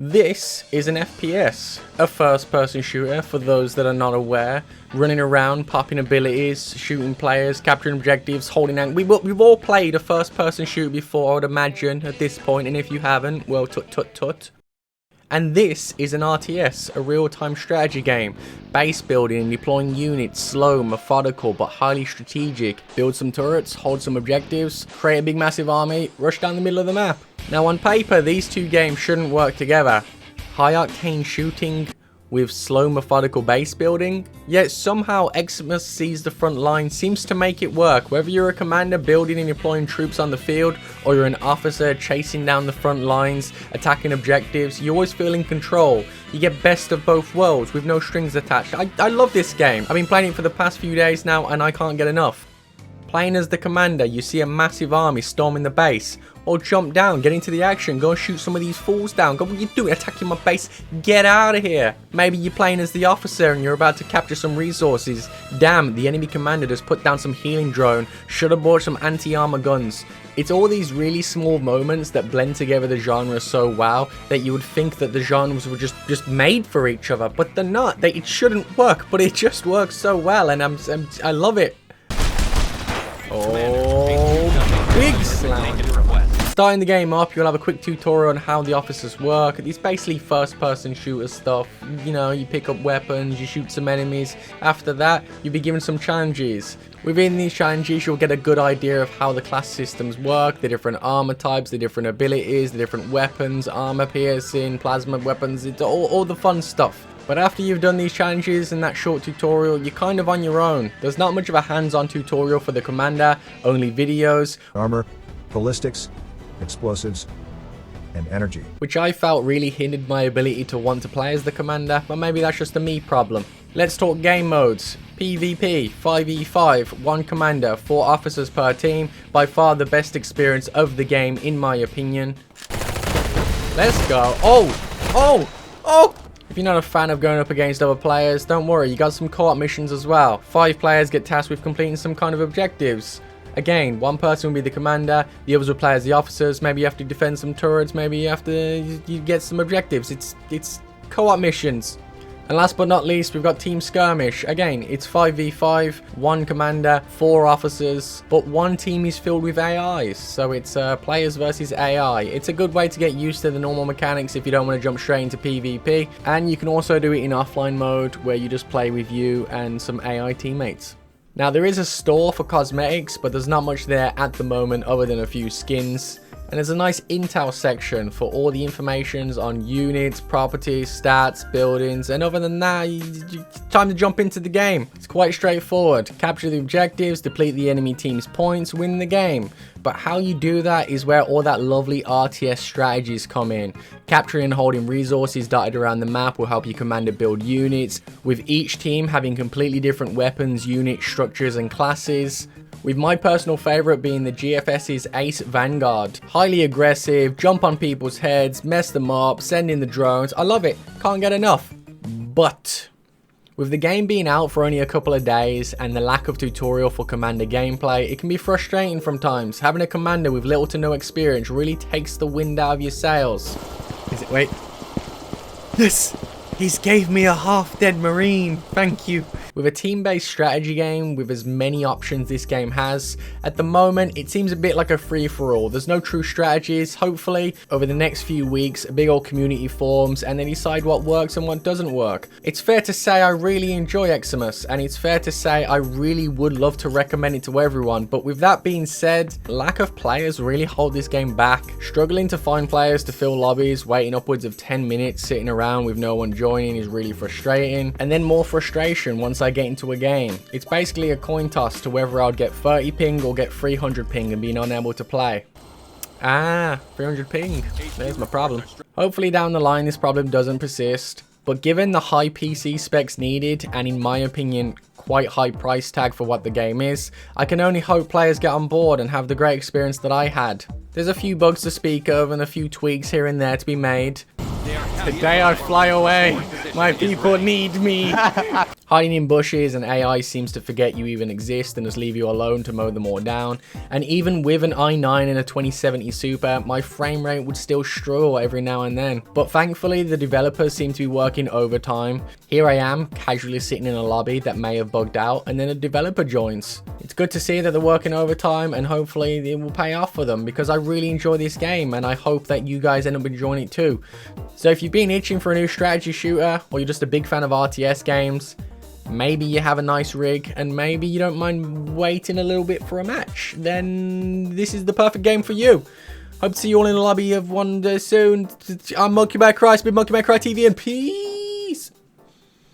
This is an FPS, a first-person shooter for those that are not aware. Running around, popping abilities, shooting players, capturing objectives, holding out. We've all played a first-person shooter before, I would imagine, at this point, and if you haven't, well, tut. And this is an RTS, a real-time strategy game. Base building and deploying units, slow, methodical, but highly strategic. Build some turrets, hold some objectives, create a big massive army, rush down the middle of the map. Now on paper, these two games shouldn't work together. High octane shooting with slow methodical base building, yet somehow Eximius Seize The Frontline seems to make it work. Whether you're a commander building and deploying troops on the field, or you're an officer chasing down the front lines, attacking objectives, you always feel in control. You get best of both worlds with no strings attached. I love this game. I've been playing it for the past few days now and I can't get enough. Playing as the commander, you see a massive army storming the base. Or jump down, get into the action, go and shoot some of these fools down. Go, what are you doing? Attacking my base? Get out of here. Maybe you're playing as the officer and you're about to capture some resources. Damn, the enemy commander just put down some healing drone. Should have bought some anti-armor guns. It's all these really small moments that blend together the genre so well that you would think that the genres were just made for each other, but they're not. It shouldn't work, but it just works so well, and I love it. Oh, big slam. Starting the game up, you'll have a quick tutorial on how the officers work. It's basically first-person shooter stuff. You know, you pick up weapons, you shoot some enemies. After that, you'll be given some challenges. Within these challenges, you'll get a good idea of how the class systems work, the different armor types, the different abilities, the different weapons, armor piercing, plasma weapons, it's all the fun stuff. But after you've done these challenges in that short tutorial, you're kind of on your own. There's not much of a hands-on tutorial for the commander, only videos. Armor, ballistics, explosives, and energy. Which I felt really hindered my ability to want to play as the commander, but maybe that's just a me problem. Let's talk game modes. PvP, 5v5, 1 commander, 4 officers per team. By far the best experience of the game in my opinion. Let's go. Oh! If you're not a fan of going up against other players, don't worry, you got some co-op missions as well. 5 players get tasked with completing some kind of objectives. Again, 1 person will be the commander, the others will play as the officers. Maybe you have to defend some turrets, maybe you have to get some objectives. It's co-op missions. And last but not least, we've got Team Skirmish. Again, it's 5v5, 1 commander, 4 officers, but 1 team is filled with AIs. So it's players versus AI. It's a good way to get used to the normal mechanics if you don't want to jump straight into PvP. And you can also do it in offline mode where you just play with you and some AI teammates. Now there is a store for cosmetics, but there's not much there at the moment other than a few skins. And there's a nice intel section for all the informations on units, properties, stats, buildings, and other than that, time to jump into the game. It's quite straightforward. Capture the objectives, deplete the enemy team's points, win the game. But how you do that is where all that lovely RTS strategies come in. Capturing and holding resources dotted around the map will help your commander build units, with each team having completely different weapons, units, structures, and classes. With my personal favourite being the GFS's Ace Vanguard. Highly aggressive, jump on people's heads, mess them up, send in the drones. I love it, can't get enough. But with the game being out for only a couple of days and the lack of tutorial for commander gameplay, it can be frustrating from times. Having a commander with little to no experience really takes the wind out of your sails. Wait. Yes! He's gave me a half-dead marine, thank you. With a team-based strategy game with as many options this game has, at the moment it seems a bit like a free-for-all. There's no true strategies. Hopefully, over the next few weeks, a big old community forms and they decide what works and what doesn't work. It's fair to say I really enjoy Eximius, and it's fair to say I really would love to recommend it to everyone, but with that being said, lack of players really hold this game back. Struggling to find players to fill lobbies, waiting upwards of 10 minutes sitting around with no one joining is really frustrating, and then more frustration once I get into a game. It's basically a coin toss to whether I'll get 30 ping or get 300 ping and being unable to play. 300 ping. There's my problem. Hopefully down the line this problem doesn't persist, but given the high PC specs needed and in my opinion quite high price tag for what the game is, I can only hope players get on board and have the great experience that I had. There's a few bugs to speak of and a few tweaks here and there to be made. The day I fly away, my people need me. Hiding in bushes and AI seems to forget you even exist and just leave you alone to mow them all down. And even with an i9 and a 2070 Super, my frame rate would still struggle every now and then. But thankfully, the developers seem to be working overtime. Here I am, casually sitting in a lobby that may have bugged out, and then a developer joins. It's good to see that they're working overtime, and hopefully it will pay off for them, because I really enjoy this game, and I hope that you guys end up enjoying it too. So if you've been itching for a new strategy shooter, or you're just a big fan of RTS games, maybe you have a nice rig, and maybe you don't mind waiting a little bit for a match, then this is the perfect game for you. Hope to see you all in the lobby of one soon. I'm MonkeyMayCry, it's been MonkeyMayCryTV, and peace.